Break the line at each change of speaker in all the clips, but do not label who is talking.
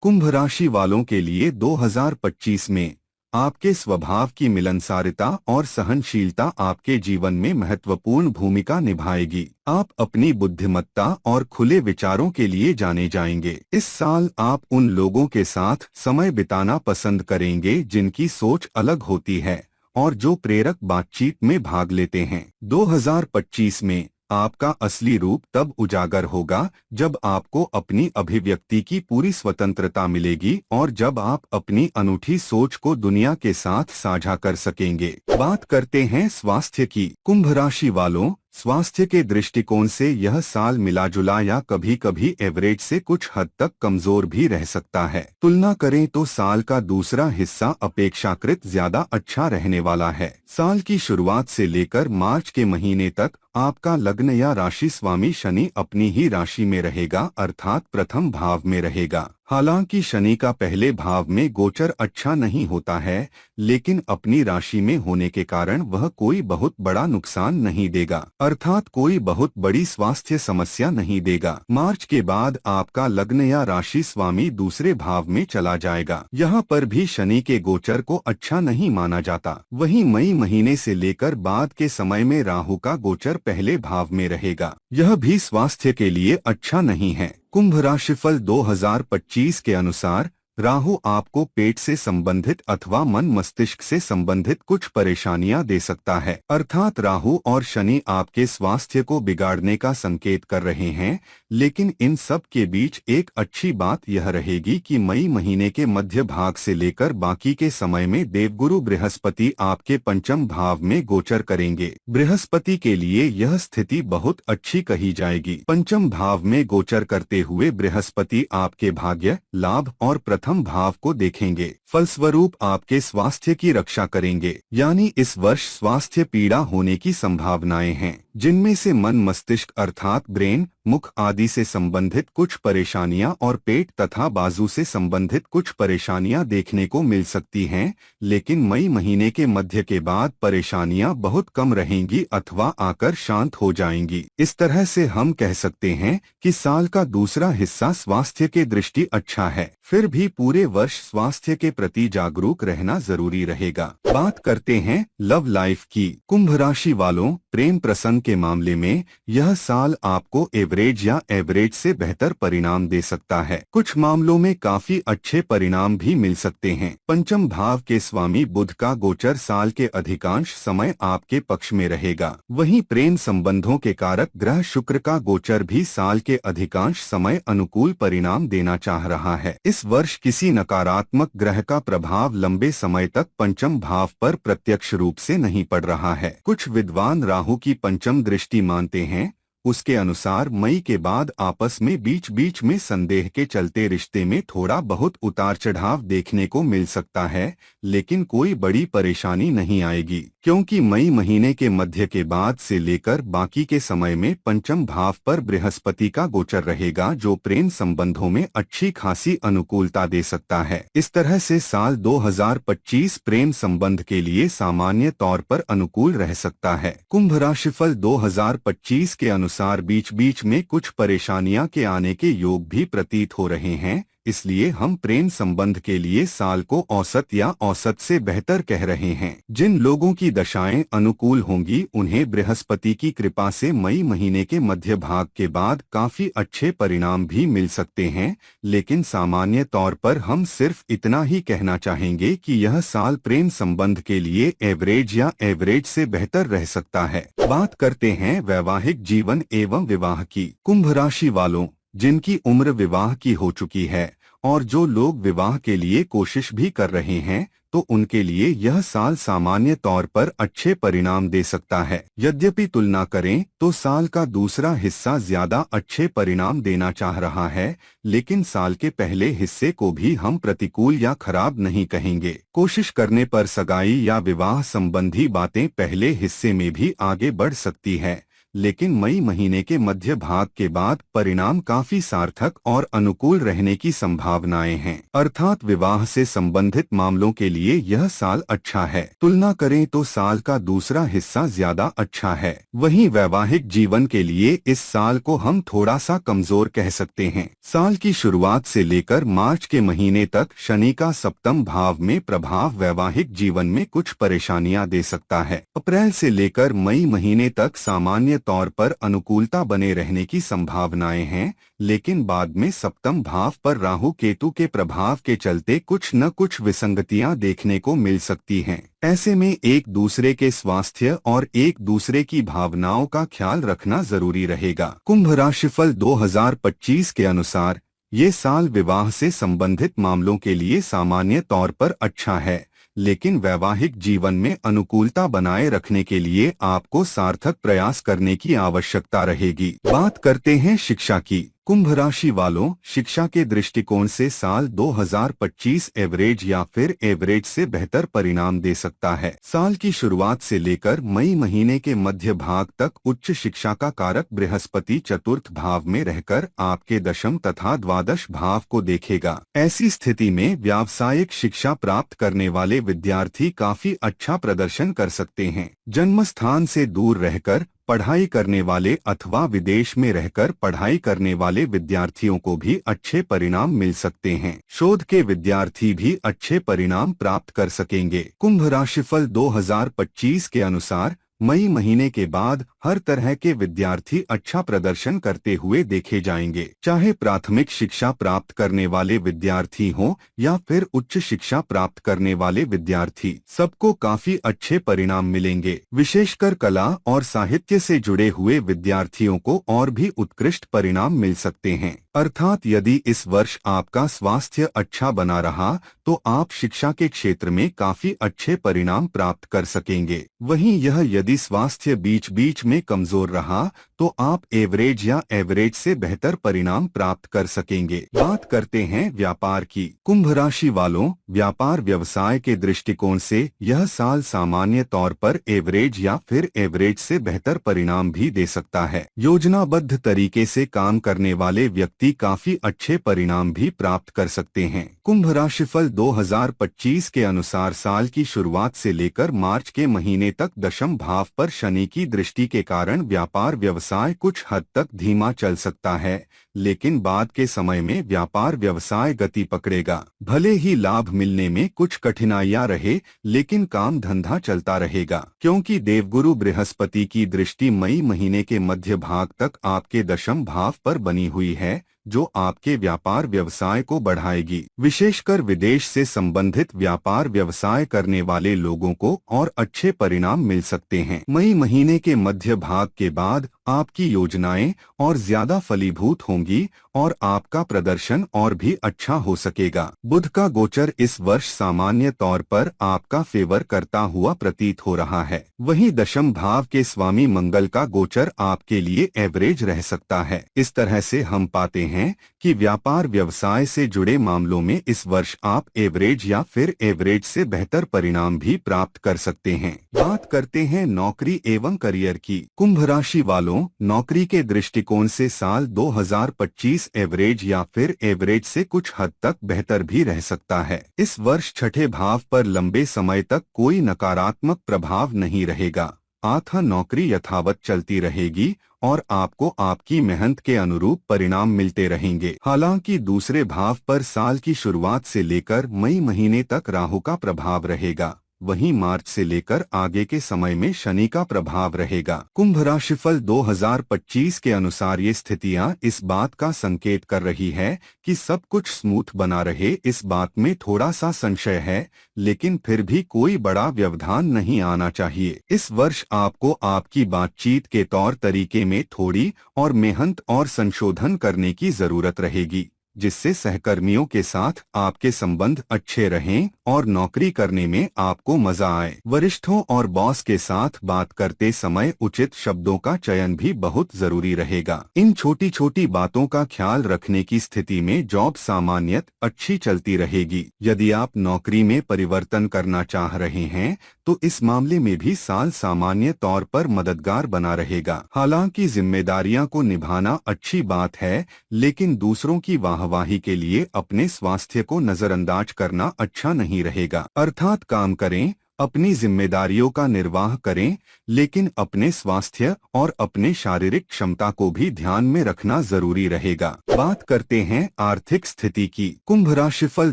कुंभ राशि वालों के लिए 2025 में आपके स्वभाव की मिलनसारता और सहनशीलता आपके जीवन में महत्वपूर्ण भूमिका निभाएगी। आप अपनी बुद्धिमत्ता और खुले विचारों के लिए जाने जाएंगे। इस साल आप उन लोगों के साथ समय बिताना पसंद करेंगे जिनकी सोच अलग होती है और जो प्रेरक बातचीत में भाग लेते हैं। 2025 में आपका असली रूप तब उजागर होगा जब आपको अपनी अभिव्यक्ति की पूरी स्वतंत्रता मिलेगी और जब आप अपनी अनूठी सोच को दुनिया के साथ साझा कर सकेंगे। बात करते हैं स्वास्थ्य की। कुंभ राशि वालों, स्वास्थ्य के दृष्टिकोण से यह साल मिला-जुला या कभी-कभी एवरेज से कुछ हद तक कमजोर भी रह सकता है। तुलना करें तो साल का दूसरा हिस्सा अपेक्षाकृत ज्यादा अच्छा रहने वाला है। साल की शुरुआत से लेकर मार्च के महीने तक आपका लग्न या राशि स्वामी शनि अपनी ही राशि में रहेगा, अर्थात प्रथम भाव में रहेगा। हालांकि शनि का पहले भाव में गोचर अच्छा नहीं होता है, लेकिन अपनी राशि में होने के कारण वह कोई बहुत बड़ा नुकसान नहीं देगा, अर्थात कोई बहुत बड़ी स्वास्थ्य समस्या नहीं देगा। मार्च के बाद आपका लग्न या राशि स्वामी दूसरे भाव में चला जाएगा। यहाँ पर भी शनि के गोचर को अच्छा नहीं माना जाता। वहीं मई महीने से लेकर बाद के समय में राहु का गोचर पहले भाव में रहेगा। यह भी स्वास्थ्य के लिए अच्छा नहीं है। कुंभ राशिफल 2025 के अनुसार राहु आपको पेट से संबंधित अथवा मन मस्तिष्क से संबंधित कुछ परेशानियां दे सकता है, अर्थात राहु और शनि आपके स्वास्थ्य को बिगाड़ने का संकेत कर रहे हैं। लेकिन इन सब के बीच एक अच्छी बात यह रहेगी कि मई महीने के मध्य भाग से लेकर बाकी के समय में देवगुरु बृहस्पति आपके पंचम भाव में गोचर करेंगे। बृहस्पति के लिए यह स्थिति बहुत अच्छी कही जाएगी। पंचम भाव में गोचर करते हुए बृहस्पति आपके भाग्य, लाभ और प्रथम भाव को देखेंगे। फलस्वरूप आपके स्वास्थ्य की रक्षा करेंगे। यानी इस वर्ष स्वास्थ्य पीड़ा होने की संभावनाएं हैं, जिनमें से मन मस्तिष्क अर्थात ब्रेन, मुख आदि से संबंधित कुछ परेशानियां और पेट तथा बाजू से संबंधित कुछ परेशानियां देखने को मिल सकती हैं। लेकिन मई महीने के मध्य के बाद परेशानियां बहुत कम रहेंगी अथवा आकर शांत हो जाएंगी। इस तरह से हम कह सकते हैं कि साल का दूसरा हिस्सा स्वास्थ्य के दृष्टि अच्छा है। फिर भी पूरे वर्ष स्वास्थ्य के प्रति जागरूक रहना जरूरी रहेगा। बात करते हैं लव लाइफ की। कुंभ राशि वालों, प्रेम प्रसंग के मामले में यह साल आपको एवरेज या एवरेज से बेहतर परिणाम दे सकता है। कुछ मामलों में काफी अच्छे परिणाम भी मिल सकते हैं। पंचम भाव के स्वामी बुध का गोचर साल के अधिकांश समय आपके पक्ष में रहेगा। वहीं प्रेम संबंधों के कारक ग्रह शुक्र का गोचर भी साल के अधिकांश समय अनुकूल परिणाम देना चाह रहा है। इस वर्ष किसी नकारात्मक ग्रह का प्रभाव लंबे समय तक पंचम भाव पर प्रत्यक्ष रूप से नहीं पड़ रहा है। कुछ विद्वान राहु की पंचम दृष्टि मानते हैं। उसके अनुसार मई के बाद आपस में बीच बीच में संदेह के चलते रिश्ते में थोड़ा बहुत उतार चढ़ाव देखने को मिल सकता है, लेकिन कोई बड़ी परेशानी नहीं आएगी, क्योंकि मई महीने के मध्य के बाद से लेकर बाकी के समय में पंचम भाव पर बृहस्पति का गोचर रहेगा, जो प्रेम संबंधों में अच्छी खासी अनुकूलता दे सकता है। इस तरह से साल 2025 प्रेम संबंध के लिए सामान्य तौर पर अनुकूल रह सकता है। कुंभ राशिफल 2025 के अनुसार बीच बीच में कुछ परेशानियां के आने के योग भी प्रतीत हो रहे हैं। इसलिए हम प्रेम संबंध के लिए साल को औसत या औसत से बेहतर कह रहे हैं। जिन लोगों की दशाएं अनुकूल होंगी उन्हें बृहस्पति की कृपा से मई महीने के मध्य भाग के बाद काफी अच्छे परिणाम भी मिल सकते हैं। लेकिन सामान्य तौर पर हम सिर्फ इतना ही कहना चाहेंगे कि यह साल प्रेम संबंध के लिए एवरेज या एवरेज से बेहतर रह सकता है। बात करते हैं वैवाहिक जीवन एवं विवाह की। कुंभ राशि वालों, जिनकी उम्र विवाह की हो चुकी है और जो लोग विवाह के लिए कोशिश भी कर रहे हैं, तो उनके लिए यह साल सामान्य तौर पर अच्छे परिणाम दे सकता है। यद्यपि तुलना करें तो साल का दूसरा हिस्सा ज्यादा अच्छे परिणाम देना चाह रहा है, लेकिन साल के पहले हिस्से को भी हम प्रतिकूल या खराब नहीं कहेंगे। कोशिश करने पर सगाई या विवाह संबंधी बातें पहले हिस्से में भी आगे बढ़ सकती है, लेकिन मई महीने के मध्य भाग के बाद परिणाम काफी सार्थक और अनुकूल रहने की संभावनाएं हैं। अर्थात विवाह से संबंधित मामलों के लिए यह साल अच्छा है। तुलना करें तो साल का दूसरा हिस्सा ज्यादा अच्छा है। वहीं वैवाहिक जीवन के लिए इस साल को हम थोड़ा सा कमजोर कह सकते हैं। साल की शुरुआत से लेकर मार्च के महीने तक शनि का सप्तम भाव में प्रभाव वैवाहिक जीवन में कुछ परेशानियां दे सकता है। अप्रैल से लेकर मई महीने तक सामान्य तौर पर अनुकूलता बने रहने की संभावनाएं हैं, लेकिन बाद में सप्तम भाव पर राहु केतु के प्रभाव के चलते कुछ न कुछ विसंगतियां देखने को मिल सकती हैं। ऐसे में एक दूसरे के स्वास्थ्य और एक दूसरे की भावनाओं का ख्याल रखना जरूरी रहेगा। कुंभ राशिफल 2025 के अनुसार ये साल विवाह से संबंधित मामलों के लिए सामान्य तौर पर अच्छा है, लेकिन वैवाहिक जीवन में अनुकूलता बनाए रखने के लिए आपको सार्थक प्रयास करने की आवश्यकता रहेगी। बात करते हैं शिक्षा की। कुंभ राशि वालों, शिक्षा के दृष्टिकोण से साल 2025 एवरेज या फिर एवरेज से बेहतर परिणाम दे सकता है। साल की शुरुआत से लेकर मई महीने के मध्य भाग तक उच्च शिक्षा का कारक बृहस्पति चतुर्थ भाव में रहकर आपके दशम तथा द्वादश भाव को देखेगा। ऐसी स्थिति में व्यावसायिक शिक्षा प्राप्त करने वाले विद्यार्थी काफी अच्छा प्रदर्शन कर सकते हैं। जन्म स्थान से दूर रहकर पढ़ाई करने वाले अथवा विदेश में रहकर पढ़ाई करने वाले विद्यार्थियों को भी अच्छे परिणाम मिल सकते हैं। शोध के विद्यार्थी भी अच्छे परिणाम प्राप्त कर सकेंगे। कुंभ राशिफल 2025 के अनुसार मई महीने के बाद हर तरह के विद्यार्थी अच्छा प्रदर्शन करते हुए देखे जाएंगे। चाहे प्राथमिक शिक्षा प्राप्त करने वाले विद्यार्थी हों या फिर उच्च शिक्षा प्राप्त करने वाले विद्यार्थी, सबको काफी अच्छे परिणाम मिलेंगे। विशेषकर कला और साहित्य से जुड़े हुए विद्यार्थियों को और भी उत्कृष्ट परिणाम मिल सकते हैं। अर्थात यदि इस वर्ष आपका स्वास्थ्य अच्छा बना रहा तो आप शिक्षा के क्षेत्र में काफी अच्छे परिणाम प्राप्त कर सकेंगे। वहीं यह यदि स्वास्थ्य बीच बीच में कमजोर रहा तो आप एवरेज या एवरेज से बेहतर परिणाम प्राप्त कर सकेंगे। बात करते हैं व्यापार की। कुंभ राशि वालों, व्यापार व्यवसाय के दृष्टिकोण से यह साल सामान्य तौर पर एवरेज या फिर एवरेज से बेहतर परिणाम भी दे सकता है। योजनाबद्ध तरीके से काम करने वाले व्यक्ति काफी अच्छे परिणाम भी प्राप्त कर सकते हैं। कुंभ राशिफल 2025 के अनुसार साल की शुरुआत से लेकर मार्च के महीने तक दशम भाव पर शनि की दृष्टि के कारण व्यापार व्यवसाय कुछ हद तक धीमा चल सकता है, लेकिन बाद के समय में व्यापार व्यवसाय गति पकड़ेगा। भले ही लाभ मिलने में कुछ कठिनाइयां रहे, लेकिन काम धंधा चलता रहेगा, क्योंकि देवगुरु बृहस्पति की दृष्टि मई महीने के मध्य भाग तक आपके दशम भाव पर बनी हुई है, जो आपके व्यापार व्यवसाय को बढ़ाएगी। विशेषकर विदेश से संबंधित व्यापार व्यवसाय करने वाले लोगों को और अच्छे परिणाम मिल सकते हैं। मई महीने के मध्य भाग के बाद आपकी योजनाएं और ज्यादा फलीभूत होंगी और आपका प्रदर्शन और भी अच्छा हो सकेगा। बुध का गोचर इस वर्ष सामान्य तौर पर आपका फेवर करता हुआ प्रतीत हो रहा है। वहीं दशम भाव के स्वामी मंगल का गोचर आपके लिए एवरेज रह सकता है। इस तरह से हम पाते हैं कि व्यापार व्यवसाय से जुड़े मामलों में इस वर्ष आप एवरेज या फिर एवरेज से बेहतर परिणाम भी प्राप्त कर सकते हैं। बात करते हैं नौकरी एवं करियर की। कुंभ राशि वालों, नौकरी के दृष्टिकोण से साल 2025 एवरेज या फिर एवरेज से कुछ हद तक बेहतर भी रह सकता है। इस वर्ष छठे भाव पर लंबे समय तक कोई नकारात्मक प्रभाव नहीं रहेगा। आथा नौकरी यथावत चलती रहेगी और आपको आपकी मेहनत के अनुरूप परिणाम मिलते रहेंगे। हालांकि दूसरे भाव पर साल की शुरुआत से लेकर मई महीने तक राहु का प्रभाव रहेगा, वहीं मार्च से लेकर आगे के समय में शनि का प्रभाव रहेगा। कुंभ राशिफल 2025 के अनुसार ये स्थितियां इस बात का संकेत कर रही है कि सब कुछ स्मूथ बना रहे। इस बात में थोड़ा सा संशय है, लेकिन फिर भी कोई बड़ा व्यवधान नहीं आना चाहिए। इस वर्ष आपको आपकी बातचीत के तौर तरीके में थोड़ी और मेहनत और संशोधन करने की जरूरत रहेगी। जिससे सहकर्मियों के साथ आपके संबंध अच्छे रहें और नौकरी करने में आपको मजा आए। वरिष्ठों और बॉस के साथ बात करते समय उचित शब्दों का चयन भी बहुत जरूरी रहेगा। इन छोटी छोटी बातों का ख्याल रखने की स्थिति में जॉब सामान्यत अच्छी चलती रहेगी। यदि आप नौकरी में परिवर्तन करना चाह रहे हैं तो इस मामले में भी साल सामान्य तौर पर मददगार बना रहेगा। हालांकि जिम्मेदारियां को निभाना अच्छी बात है, लेकिन दूसरों की वाहवाही के लिए अपने स्वास्थ्य को नजरअंदाज करना अच्छा नहीं रहेगा। अर्थात काम करें, अपनी जिम्मेदारियों का निर्वाह करें, लेकिन अपने स्वास्थ्य और अपने शारीरिक क्षमता को भी ध्यान में रखना जरूरी रहेगा। बात करते हैं आर्थिक स्थिति की। कुंभ राशिफल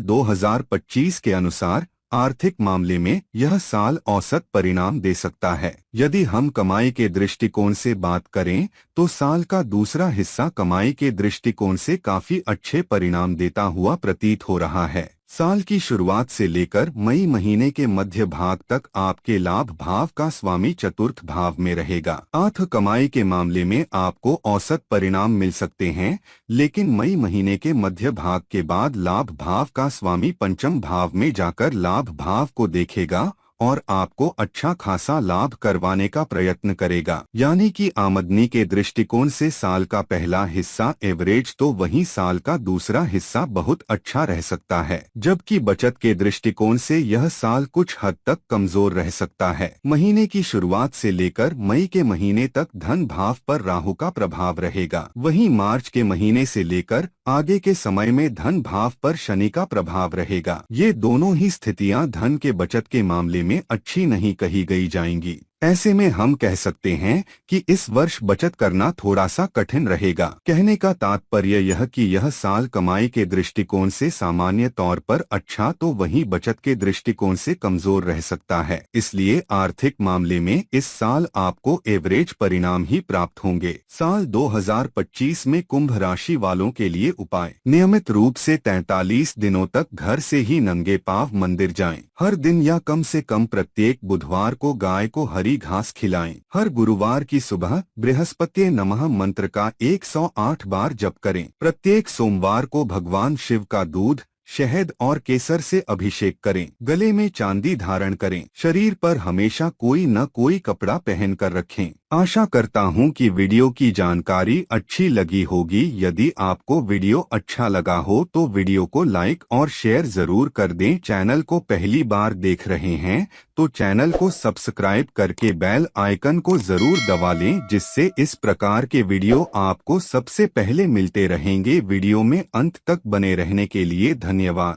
2025 के अनुसार आर्थिक मामले में यह साल औसत परिणाम दे सकता है। यदि हम कमाई के दृष्टिकोण से बात करें तो साल का दूसरा हिस्सा कमाई के दृष्टिकोण से काफी अच्छे परिणाम देता हुआ प्रतीत हो रहा है। साल की शुरुआत से लेकर मई महीने के मध्य भाग तक आपके लाभ भाव का स्वामी चतुर्थ भाव में रहेगा। अर्थ कमाई के मामले में आपको औसत परिणाम मिल सकते हैं, लेकिन मई महीने के मध्य भाग के बाद लाभ भाव का स्वामी पंचम भाव में जाकर लाभ भाव को देखेगा और आपको अच्छा खासा लाभ करवाने का प्रयत्न करेगा। यानी कि आमदनी के दृष्टिकोण से साल का पहला हिस्सा एवरेज तो वहीं साल का दूसरा हिस्सा बहुत अच्छा रह सकता है, जबकि बचत के दृष्टिकोण से यह साल कुछ हद तक कमजोर रह सकता है। महीने की शुरुआत से लेकर मई के महीने तक धन भाव पर राहु का प्रभाव रहेगा। वहीं मार्च के महीने से लेकर आगे के समय में धन भाव पर शनि का प्रभाव रहेगा। ये दोनों ही स्थितियां धन के बचत के मामले में अच्छी नहीं कही गई जाएंगी। ऐसे में हम कह सकते हैं कि इस वर्ष बचत करना थोड़ा सा कठिन रहेगा। कहने का तात्पर्य यह कि यह साल कमाई के दृष्टिकोण से सामान्य तौर पर अच्छा तो वहीं बचत के दृष्टिकोण से कमजोर रह सकता है। इसलिए आर्थिक मामले में इस साल आपको एवरेज परिणाम ही प्राप्त होंगे। साल 2025 में कुंभ राशि वालों के लिए उपाय। नियमित रूप से 43 दिनों तक घर से ही नंगे पांव मंदिर जाएं। हर दिन या कम से कम प्रत्येक बुधवार को गाय को हरी घास खिलाएं। हर गुरुवार की सुबह बृहस्पति नमः मंत्र का 108 बार जप करें। प्रत्येक सोमवार को भगवान शिव का दूध, शहद और केसर से अभिषेक करें। गले में चांदी धारण करें। शरीर पर हमेशा कोई न कोई कपड़ा पहन कर रखें। आशा करता हूं कि वीडियो की जानकारी अच्छी लगी होगी। यदि आपको वीडियो अच्छा लगा हो तो वीडियो को लाइक और शेयर जरूर कर दें। चैनल को पहली बार देख रहे हैं तो चैनल को सब्सक्राइब करके बेल आइकन को जरूर दबा लें, जिससे इस प्रकार के वीडियो आपको सबसे पहले मिलते रहेंगे। वीडियो में अंत तक बने रहने के लिए धन्यवाद।